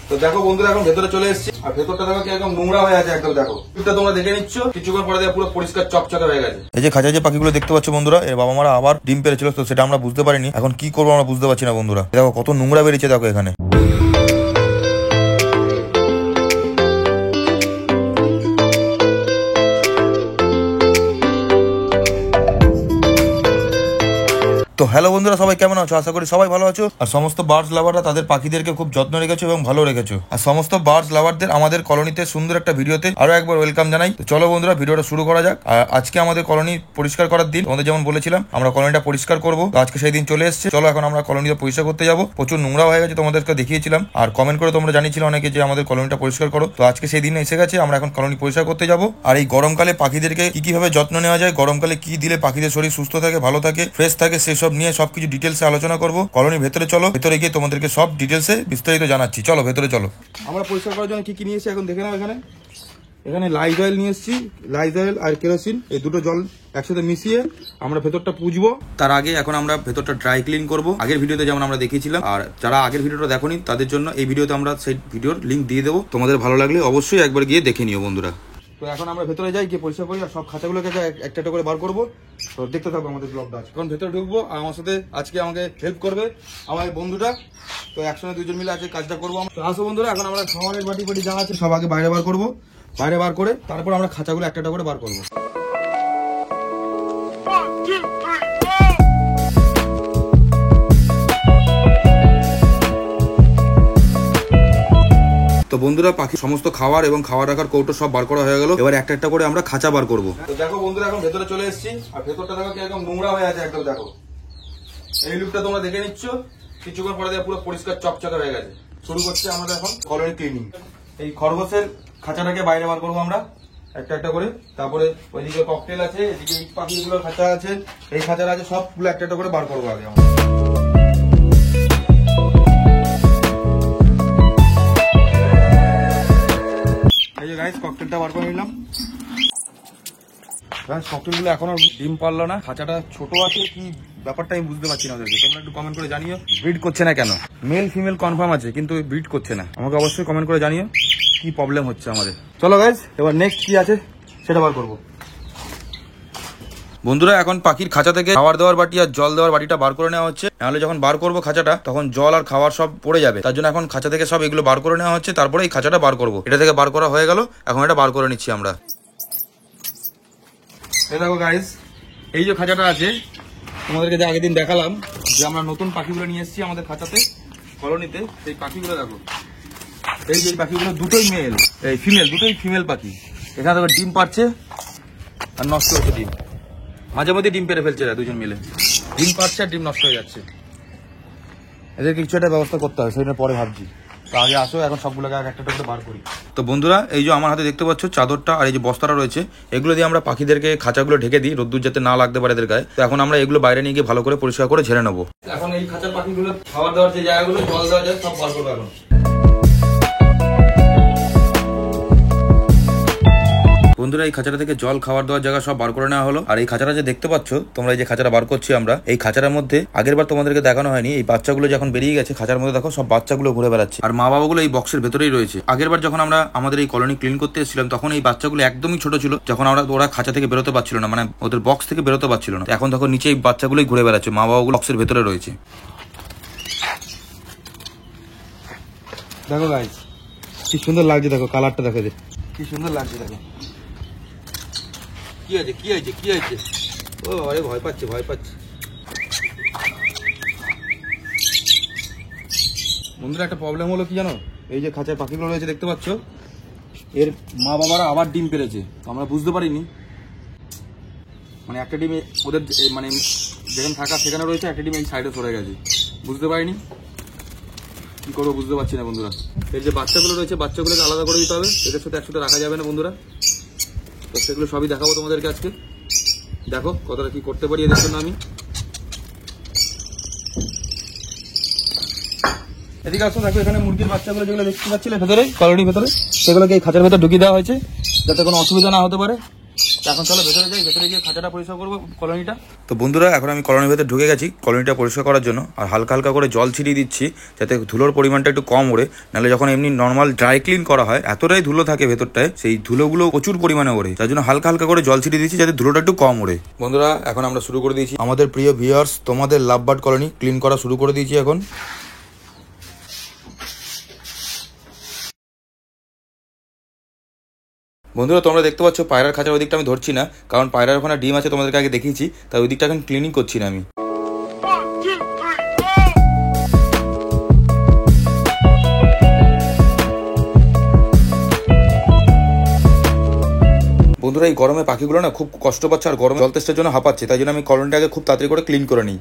তো দেখো বন্ধুরা এখন ভেতরে চলে এসেছি, আর ভেতরটা দেখো কি একদম নোংরা হয়ে আছে একদম। দেখো এটা তোমরা দেখে নিচ্ছ, কিছুক্ষণ পরে পুরো পরিষ্কার চকচকে হয়ে গেছে। এই যে খাঁচায় যে পাখিগুলো দেখতে পাচ্ছ বন্ধুরা, এর বাবা মারা আবার ডিম পেরেছিল, তো সেটা আমরা বুঝতে পারিনি। এখন কি করবো আমরা বুঝতে পারছি না বন্ধুরা। দেখো কত নোংরা বেরিয়েছে দেখো এখানে। তো হ্যালো বন্ধুরা, সবাই কেমন আছো? আশা করি সবাই ভালো আছো। আর সমস্ত বার্ডস লাভাররা তাদের পাখিদেরকে খুব যত্ন রেখেছো এবং ভালো রেখেছো। আর সমস্ত বার্ডস লাভারদের আমাদের কলোনিতে সুন্দর একটা ভিডিওতে আরো একবার ওয়েলকাম জানাই। তো চলো বন্ধুরা ভিডিওটা শুরু করা যাক। আর আজকে আমাদের কলোনি পরিষ্কার করার দিন। তোমাদের যেমন বলেছিলাম আমরা কলোনিটা পরিষ্কার করবো, তো আজকে সেই দিন চলে এসেছে। চলো এখন আমরা কলোনিতে পরিষ্কার করতে যাবো। প্রচুর নোংরা হয়ে গেছে, তোমাদেরকে দেখিয়েছিলাম আর কমেন্ট করে তোমরা জানিয়েছিলে অনেকে যে আমাদের কলোনিটা পরিষ্কার করো। তো আজকে সেই দিন এসে গেছে, আমরা এখন কলোনি পরিষ্কার করতে যাবো। আর এই গরমকালে পাখিদেরকে কিভাবে যত্ন নেওয়া যায়, গরমকালে কি দিলে পাখিদের শরীর সুস্থ থাকে, ভালো থাকে, ফ্রেশ থাকে, সেসব নিয়ে সবকিছু ডিটেলসে আলোচনা করবো। কলোনির ভেতরে চলো, ভেতরে গিয়ে তোমাদেরকে সব ডিটেলসে বিস্তারিত জানাচ্ছি। চলো ভেতরে চলো। আমরা পরিষ্কার করার জন্য কি কি নিয়ে এসেছি এখন দেখে নাও। এখানে লাইজয়েল নিয়ে এসেছি, লাইজয়েল আর কেরোসিন, এই দুটো জল একসাথে মিশিয়ে আমরা ভেতরটা পুজবো। তার আগে এখন আমরা ভেতরটা ড্রাই ক্লিন করবো, আগের ভিডিওতে যেমন আমরা দেখিয়েছিলাম। আর যারা আগের ভিডিওটা দেখোনি তাদের জন্য এই ভিডিওতে আমরা সেই ভিডিওর লিঙ্ক দিয়ে দেবো, তোমাদের ভালো লাগলে অবশ্যই একবার গিয়ে দেখে নিও বন্ধুরা। তো এখন আমরা ভেতরে যাই, গিয়ে পরিষ্কার করি আর সব খাঁচাগুলোকে একটা একটা করে বার করবো। তো দেখতে থাকবো আমাদের ব্লগটা। এখন ভেতরে ঢুকবো আর আমার সাথে আজকে আমাকে হেল্প করবে আমার বন্ধুটা। তো একসঙ্গে দুজন মিলে আজকে কাজটা করবো। তো আসো বন্ধুরা, এখন আমরা খাবারের বাটি বাটি যা আছে সব আগে বাইরে বার করবো। বাইরে বার করে তারপর আমরা খাঁচাগুলো একটা একটা করে বার করবো। তো বন্ধুরা পাখি সমস্ত খাবার এবং খাবার রাখার কৌটো সব বার করা হয়ে গেল। এবার একটা একটা করে আমরা খাঁচা বার করবো। তো দেখো বন্ধুরা এখন ভেতরে চলে এসেছি, আর ভেতরটা দেখো কি একদম নোংরা হয়ে আছে একদম। দেখো এই লুকটা তোমরা দেখে নিচ্ছ, কিছুক্ষণ পরে পুরো পরিষ্কার চকচকে হয়ে গেছে। শুরু করছে আমাদের এখন কলোনি ক্লিনিং। এই খরগোশের খাঁচাটাকে বাইরে বার করবো আমরা একটা একটা করে। তারপরে ওইদিকে ককটেল আছে, এদিকে এই পাখিগুলোর খাঁচা আছে, এই খাঁচার আছে, সবগুলো একটা একটা করে বার করবো আগে আমরা। এই যে গাইস ককটেলটা বার করে নিলাম। ককটেলগুলো এখনো ডিম পারলো না, খাঁচাটা ছোট আছে, কি ব্যাপারটা আমি বুঝতে পারছি না ওদেরকে। তোমরা একটু কমেন্ট করে জানিও ব্রিড করছে না কেন। মেল ফিমেল কনফার্ম আছে কিন্তু ব্রিড করছে না, আমাকে অবশ্যই কমেন্ট করে জানিও কি প্রবলেম হচ্ছে আমাদের। চলো গাইস এবার নেক্সট কি আছে সেটা বার করবো। বন্ধুরা এখন পাখির খাঁচা থেকে খাবার দেওয়ার বাটি আর জল দেওয়ার বাটিটা বার করে নেওয়া হচ্ছে, নাহলে যখন বার করবো খাঁচাটা তখন জল আর খাবার সব পড়ে যাবে। তার জন্য এখন খাঁচা থেকে সব এগুলো বার করে নেওয়া হচ্ছে, তারপরে এই খাঁচাটা বার করবো। এটা থেকে বার করা হয়ে গেল, এখন এটা বার করে নিচ্ছি আমরা। এই দেখো গাইস, এই যে খাঁচাটা আছে তোমাদেরকে যে আগের দিন দেখালাম যে আমরা নতুন পাখিগুলো নিয়ে এসেছি আমাদের খাঁচাতে কলোনিতে, সেই পাখিগুলো দেখো। এই যে পাখিগুলো দুটোই মেল, এই ফিমেল, দুটোই ফিমেল পাখি। এখানে দেখো ডিম পাচ্ছে আর নষ্ট হচ্ছে ডিম, মাঝে মধ্যে ডিম পেরে ফেলছে দুজন মিলে। ডিম পাচ্ছে আর ডিম নষ্ট হয়ে যাচ্ছে, এদেরকে কিছু একটা ব্যবস্থা করতে হবে, সেটা পরে ভাবছি। তো আগে আসো এখন সবগুলোকে একটা একটা করে বার করি। তো বন্ধুরা এই যে আমার হাতে দেখতে পাচ্ছ চাদরটা আর এই যে বস্তাটা রয়েছে, এগুলো দিয়ে আমরা পাখিদেরকে খাঁচাগুলো ঢেকে দিই, রোদ্দুর যাতে না লাগতে পারে এদের গায়ে। তো এখন আমরা এগুলো বাইরে নিয়ে গিয়ে ভালো করে পরিষ্কার করে ঝেড়ে নেবো। এখন এই খাঁচার পাখিগুলো খাবার দেওয়ার যে জায়গাগুলো, জল দেওয়া যায়, সব বার করবো এখন। বন্ধুরা এই খাঁচাটা থেকে জল খাবার দেওয়ার জায়গা সব বার করে নেওয়া হলো। আর এই খাঁচাটা যে দেখতে পাচ্ছ তোমরা, এই যে খাঁচাটা বার করছি আমরা, এই খাঁচাটার মধ্যে আগের বার তোমাদেরকে দেখানো হয়নি, এই বাচ্চাগুলো যখন বেরিয়ে গেছে খাঁচার মধ্যে দেখো সব বাচ্চাগুলো ঘুরে বেড়াচ্ছে। আর মা বাবাগুলো এই বক্সের ভেতরেই রয়েছে। আগের বার যখন আমরা আমাদের এই কলোনি ক্লিন করতে এসেছিলাম তখন এই বাচ্চাগুলো একদমই ছোট ছিল, যখন ওরা খাঁচা থেকে বেরোতে পারছিল না, মানে ওদের বক্স থেকে বেরোতে পারছিল না। এখন দেখো নিচে এই বাচ্চাগুলোই ঘুরে বেড়াচ্ছে, মা বাবাগুলো বক্সের ভেতরে রয়েছে। দেখো গাইস কি সুন্দর লাগছে, দেখো কালারটা দেখো, কি সুন্দর লাগছে দেখো। কি আছে কি আছে কি আছে? ও আরে ভয় পাচ্ছে ভয় পাচ্ছে। বন্ধুরা একটা প্রবলেম হলো কি জানো, এই যে খাঁচায় পাখিগুলো রয়েছে দেখতে পাচ্ছ, এর মা বাবারা আবার ডিম পেরেছে। আমরা বুঝতে পারিনি, মানে একটা ডিম ওদের মানে যেখানে থাকা সেখানে রয়েছে, একটা ডিম এই সাইডে সরে গেছে, বুঝতে পারিনি কি করবো, বুঝতে পারছি না বন্ধুরা। এর যে বাচ্চাগুলো রয়েছে বাচ্চাগুলোকে আলাদা করে দিতে হবে, এদের সাথে একসাথে রাখা যাবে না বন্ধুরা। তো সেগুলো সবই দেখাবো তোমাদেরকে আজকে। দেখো কতটা কি করতে পারি এদের জন্য আমি। এদিকে আসো, দেখো এখানে মুরগির বাচ্চাগুলো যেগুলো দেখতে পাচ্ছিলে ভেতরে কলোনির ভেতরে, সেগুলোকে এই খাঁচার ভেতরে ঢুকিয়ে দেওয়া হয়েছে যাতে কোনো অসুবিধা না হতে পারে। এখন চলো ভেতরে যাই, ভেতরে গিয়ে খাঁচাটা পরিষ্কার করবো কলোনিটা। তো বন্ধুরা এখন আমি কলোনির ভেতরে ঢুকে গেছি কলোনিটা পরিষ্কার করার জন্য, আর হালকা হালকা করে জল ছিটিয়ে দিচ্ছি যাতে ধুলোর পরিমাণটা একটু কম ওড়ে। নাহলে যখন এমনি নর্মাল ড্রাই ক্লিন করা হয় এতটাই ধুলো থাকে ভেতরটায়, সেই ধুলোগুলো প্রচুর পরিমাণে ওড়ে, তার জন্য হালকা হালকা করে জল ছিটিয়ে দিচ্ছি যাতে ধুলোটা একটু কম ওড়ে। বন্ধুরা এখন আমরা শুরু করে দিয়েছি আমাদের প্রিয় ভিউয়ার্স তোমাদের লাভ বার্ড কলোনি ক্লিন করা শুরু করে দিয়েছি এখন। বন্ধুরা তোমরা দেখতে পাচ্ছ পায়রার খাঁচার ওই দিকটা আমি ধরছি না, কারণ পায়রার ওখানে ডিম আছে তোমাদেরকে আগে দেখিয়েছি, তাই ওই দিকটা এখন ক্লিনিং করছি না আমি। বন্ধুরা এই গরমে পাখিগুলো না খুব কষ্ট পাচ্ছে আর গরম জল তেষ্টার জন্য হাঁপাচ্ছে, তাই জন্য আমি কলোনিটাকে খুব তাড়াতাড়ি করে ক্লিন করে নিই।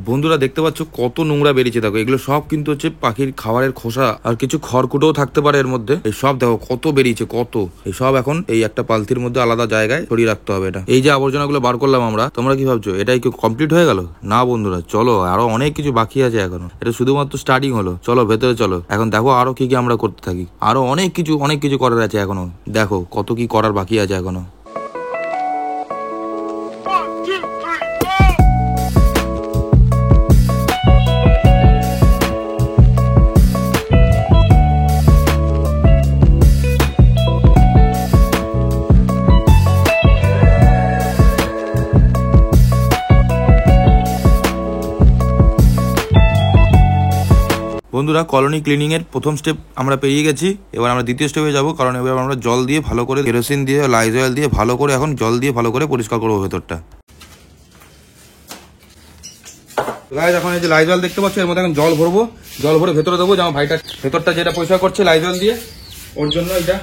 বন্ধুরা দেখতে পাচ্ছ কত নোংরা বেরিয়েছে, দেখো এগুলো সব কিন্তু হচ্ছে পাখির খাবারের খোসা আর কিছু খড়কুটোও থাকতে পারে এর মধ্যে। এই সব দেখো কত বেরিয়েছে, কত এই সব এখন এই একটা পালতির মধ্যে আলাদা জায়গায় ছড়িয়ে রাখতে হবে। এটা এই যে আবর্জনাগুলো বার করলাম আমরা, তোমরা কি ভাবছো এটাই কি কমপ্লিট হয়ে গেল? না বন্ধুরা, চলো আরো অনেক কিছু বাকি আছে এখনো, এটা শুধুমাত্র স্টার্টিং হলো। চলো ভেতরে চলো, এখন দেখো আরো কি কি আমরা করতে থাকি, আরো অনেক কিছু করার আছে এখনো, দেখো কত কি করার বাকি আছে এখনো। বন্ধুরা কলোনি ক্লিনিং এর প্রথম স্টেপ আমরা পেরিয়ে গেছি, এবার আমরা দ্বিতীয় স্টেপে যাবো, কারণ এবার আমরা জল দিয়ে ভালো করে কেরোসিন দিয়ে লাইজল দিয়ে ভালো করে এখন জল দিয়ে ভালো করে পরিষ্কার করবো ভেতরটা। গাইস এখন এই যে লাইজল দেখতে পাচ্ছ, এর মধ্যে এখন জল ভরবো, জল ভরে ভেতরে দেবো, যেমন ভাইটা ভেতরটা যেটা পরিষ্কার করছে লাইজল দিয়ে, ওর জন্য এটা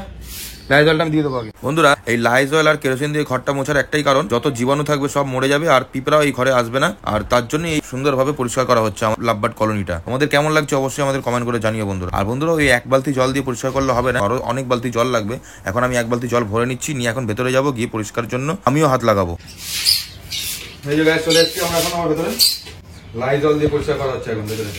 লাইজলটা আমি দিয়ে দেবো আগে। বন্ধুরা এই লাইজল আর কেরোসিন দিয়ে ঘরটা মোছার একটাই কারণ, যত জীবাণু থাকবে সব মরে যাবে আর পিঁপড়াও এই ঘরে আসবে না, আর তার জন্য এই সুন্দরভাবে পরিষ্কার করা হচ্ছে আমার লাভ বার্ড কলোনিটা। আমাদের কেমন লাগছে অবশ্যই আমাদের কমেন্ট করে জানিও বন্ধুরা। আর বন্ধুরা ওই এক বালতি জল দিয়ে পরিষ্কার করলে হবে না, আরো অনেক বালতি জল লাগবে। এখন আমি এক বালতি জল ভরে নিচ্ছি, নিয়ে এখন ভেতরে যাবো, গিয়ে পরিষ্কারের জন্য আমিও হাত লাগাবো। এই যে গাইস চলে এসেছি আমরা এখন আমার ভেতরে, লাইজল দিয়ে পরিষ্কার করা হচ্ছে এখন ভেতরে।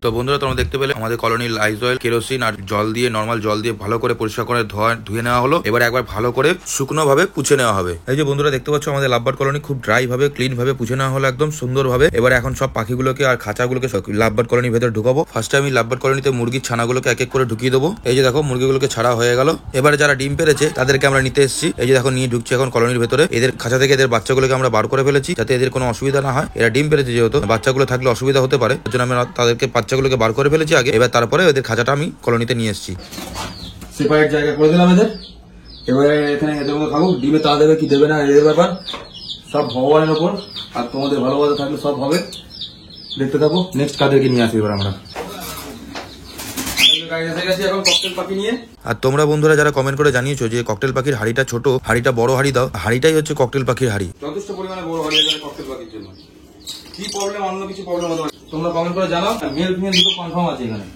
তো বন্ধুরা তোমরা দেখতে পেলে আমাদের কলোনির লাইজল কেরোসিন আর জল দিয়ে নর্মাল জল দিয়ে ভালো করে পরিষ্কার করে ধুয়ে নেওয়া হলো। এবার একবার ভালো করে শুকনো ভাবে পুছে নেওয়া হবে। এই যে বন্ধুরা দেখতে পাচ্ছ আমাদের লাভ বার্ড কলোনি খুব ড্রাই ভাবে ক্লিন ভাবে পুছে নেওয়া হলো একদম সুন্দর ভাবে। এবার এখন সব পাখিগুলোকে আর খাঁচাগুলোকে লাভ বার্ড কলোনির ভেতরে ঢুকাবো। ফার্স্টে আমি লাভ বার্ড কলোনিতে মুরগির ছানাগুলোকে এক এক করে ঢুকিয়ে দেবো। এই যে দেখো মুরগিগুলোকে ছাড়া হয়ে গেল। এবারে যারা ডিম পেরেছে তাদেরকে আমরা নিতে এসেছি, এই যে দেখো নিয়ে ঢুকছি এখন কলোনির ভেতরে। এদের খাঁচা থেকে এদের বাচ্চাগুলোকে আমরা বার করে ফেলেছি যাতে এদের কোনো অসুবিধা না হয়। এরা ডিম পেরেছে যেহেতু বাচ্চাগুলো থাকলে অসুবিধা হতে পারে, তার জন্য আমরা তাদেরকে বাচ্চাগুলোকে বার করে ফেলেছি আগে। এবার তারপরে ওদের খাঁচাটা আমি কলোনিতে নিয়ে এসেছি, সেপারেট জায়গা করে দিলাম এদের। এবারে এখানে এদের মতো খাবো, ডিমে তা দেবে কি দেবে না এদের ব্যাপার সব ভগবানের ওপর, আর তোমাদের ভালোবাসা থাকলে সব হবে। দেখতে থাকো নেক্সট কাদেরকে নিয়ে আসি এবার আমরা। আর তোমরা বন্ধুরা যারা কমেন্ট করে জানিয়েছো যে ককটেল পাখির হাড়িটা ছোট, হাড়িটা বড় হাড়ি দাও, হাড়িটাই হচ্ছে ককটেল পাখির হাড়ি। যথেষ্ট পরিমাণে বড় হাড়ি আছে ককটেল পাখির জন্য। কি প্রবলেম, অন্য কিছু প্রবলেম হতে পারে, তোমরা কমেন্ট করে জানাও। মেল ফিমেল দুটো কনফার্ম আছে এখানে।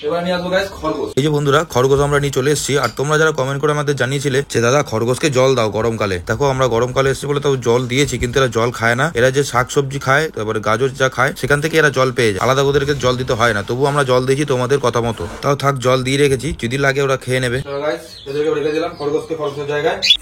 এবার নিয়ে আসবো গাইস খরগোশ। এই যে বন্ধুরা খরগোশ আমরা নিয়ে চলে এসেছি। আর তোমরা যারা কমেন্ট করে আমাদের জানিয়েছিলে যে দাদা খরগোশকে জল দাও গরমকালে, দেখো আমরা গরমকালে এসেছি বলে তাও জল দিয়েছি, কিন্তু এরা জল খায় না। এরা যে শাকসবজি খায়, তারপরে গাজর যা খায় সেখান থেকে এরা জল পেয়ে যায়, আলাদা ওদেরকে জল দিতে হয় না। তবু আমরা জল দিয়েছি তোমাদের কথা মতো, তাও থাক জল দিয়ে রেখেছি, যদি লাগে ওরা খেয়ে নেবে।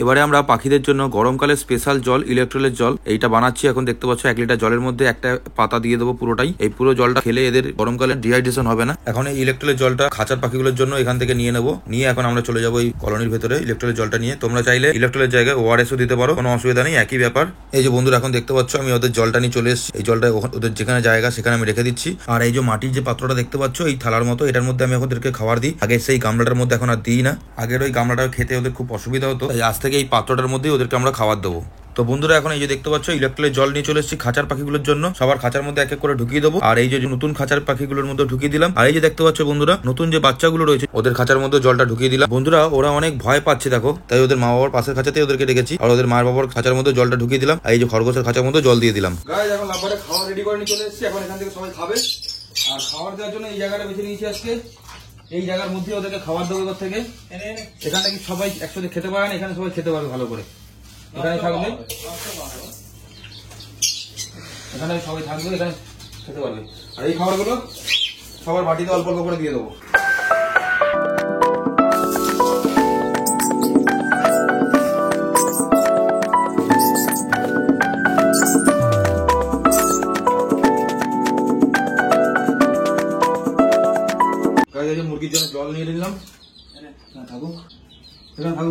এবারে আমরা পাখিদের জন্য গরমকালে স্পেশাল জল, ইলেকট্রোলের জল এইটা বানাচ্ছি এখন। দেখতে পাচ্ছ 1 লিটার জলের মধ্যে একটা পাতা দিয়ে দেবো পুরোটাই। এই পুরো জলটা খেলে এদের গরমকালে ডিহাইড্রেশন হবে না। এখন এই ইলেকট্রোলের ইলেকট্রোলের জলটা খাঁচার পাখিগুলোর জন্য এখান থেকে নিয়ে নেবো, নিয়ে এখন আমরা চলে যাবো এই কলোনির ভেতরে ইলেকট্রোলের জলটা নিয়ে। তোমরা চাইলে ইলেকট্রোলের জায়গায় ওআরএসও দিতে পারো, কোনো অসুবিধা নেই, একই ব্যাপার। এই যে বন্ধুরা এখন দেখতে পাচ্ছ আমি ওদের জলটা নিয়ে চলে এসেছি। এই জলটা ওদের যেখানে জায়গা সেখানে আমি রেখে দিচ্ছি। আর এই যে মাটির যে পাত্রটা দেখতে পাচ্ছ এই থালার মতো, এটার মধ্যে আমি ওদেরকে খাবার দিই। আগে সেই গামলাটার মধ্যে এখন আর দিই না, আগের ওই গামলাটা খেতে ওদের খুব অসুবিধা হতো, তাই আজ থেকে এই পাত্রটার মধ্যেই ওদেরকে আমরা খাবার দেবো। তো বন্ধুরা এখন এই যে দেখতে পাচ্ছ ইলেকট্রোলের জল নিয়ে চলে এসেছি খাঁচার পাখিগুলোর জন্য। সবার খাঁচার মধ্যে এক এক করে ঢুকিয়ে দেবো। আর এই যে নতুন খাঁচার পাখিগুলোর মধ্যে ঢুকিয়ে দিলাম। আর এই যে দেখতে পাচ্ছ বন্ধুরা নতুন যে বাচ্চাগুলো রয়েছে ওদের খাঁচার মধ্যে জলটা ঢুকিয়ে দিলাম। বন্ধুরা ওরা অনেক ভয় পাচ্ছে দেখো, তাই ওদের মা বাবার পাশের খাঁচাতে ওদেরকে রেখেছি। আর ওদের মা বাবার খাঁচার মধ্যে জলটা ঢুকিয়ে দিলাম। আর এই যে খরগোশের খাঁচার মধ্যে জল দিয়ে দিলাম। গাইস এখন লাভবারে খাওয়া রেডি করে নিয়ে চলে এসেছি। এখন এখান থেকে সবাই খাবে। আর খাবার দেওয়ার জন্য এই জায়গাটা বেছে নিয়েছি আজকে। এই জায়গার মধ্যে ওদেরকে খাবার দেবো এবার থেকে। এখানে কি সবাই একসাথে খেতে পারে না, এখানে সবাই খেতে পারবে ভালো করে। এখানে থাকবে, এখানে সবাই থাকবে, এখানে খেতে পারবে। আর এই খাবারগুলো সবার বাটিতে অল্প অল্প করে দিয়ে দেবো। মুরগির জন্য জল নিয়ে নিলাম, থাকুক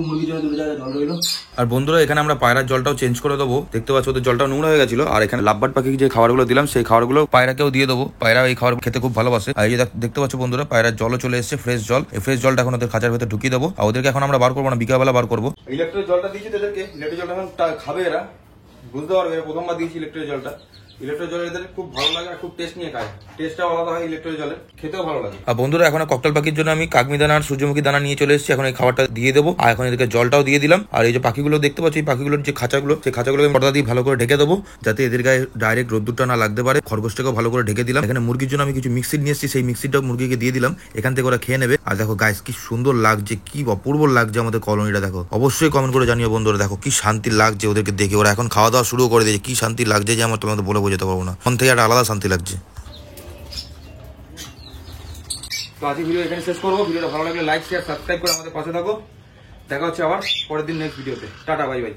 মুরগির জন্য দুটো জায়গায় জল রইলো। আর বন্ধুরা এখানে আমরা পায়রার জলটাও চেঞ্জ করে দেবো। দেখতে পাচ্ছ ওদের জলটা নোংরা হয়ে গেছিল। আর এখানে লাভবার্ড পাখি যে খাবারগুলো দিলাম সেই খাবারগুলো পায়রাকেও দিয়ে দেবো। পায়রা এই খাবার খেতে খুব ভালোবাসে। আর এই যে দেখতে পাচ্ছ বন্ধুরা পায়রার জলও চলে এসেছে, ফ্রেশ জল। এই ফ্রেশ জলটা এখন ওদের খাঁচার ভেতরে ঢুকিয়ে দেবো। আর ওদেরকে এখন আমরা বার করবো না, বিকালবেলা বার করবো। ইলেকট্রিক জলটা দিয়েছি এদেরকে, ইলেকট্রিক জলটা এখন খাবে এরা, বুঝতে পারবে। প্রথমবার দিয়েছি ইলেকট্রিক জলটা। ইলেকট্রিক জল এদের খুব ভালো লাগে আর খুব টেস্ট নিয়ে খায়, টেস্টটাও আলাদা হয় ইলেকট্রিক জলের, খেতেও ভালো লাগে। আর বন্ধুরা এখন ককটেল পাখির জন্য আমি কাকমি দানা আর সূর্যমুখী দানা নিয়ে চলে এসেছি। এখন এই খাবারটা দিয়ে দেবো। আর এখন এদেরকে জলটাও দিয়ে দিলাম। আর এই যে পাখিগুলো দেখতে পাচ্ছি এই পাখিগুলোর যে খাঁচাগুলো সেই খাঁচাগুলোকে পর্দা দিয়ে ভালো করে ঢেকে দেবো, যাতে এদের গায়ে ডাইরেক্ট রোদ্দুরটা না লাগতে পারে। খরগোশটাকেও ভালো করে ঢেকে দিলাম। এখানে মুরগির জন্য আমি কিছু মিক্সিড নিয়ে এসেছি, সেই মিক্সিডটাও মুরগিকে দিয়ে দিলাম। এখান থেকে ওরা খেয়ে নেবে। আর দেখো গাইস কি সুন্দর লাগছে, কি অপূর্ব লাগছে আমাদের কলোনিটা। দেখো অবশ্যই কমেন্ট করে জানিও বন্ধুরা, দেখো কি শান্তি লাগছে ওদেরকে দেখে। ওরা এখন খাওয়া দাওয়া শুরু করে দিয়েছে, কি শান্তি লাগছে যে আমার তোমাদের বলে বোঝাতে পারবো না। মন থেকে একটা আলাদা শান্তি লাগছে। তো আজকে ভিডিও এখানে শেষ করবো। ভিডিওটা ভালো লাগলে লাইক শেয়ার সাবস্ক্রাইব করে আমাদের পাশে থাকো। দেখা হচ্ছে আবার পরের দিন নেক্সট ভিডিওতে। Tata, bye bye.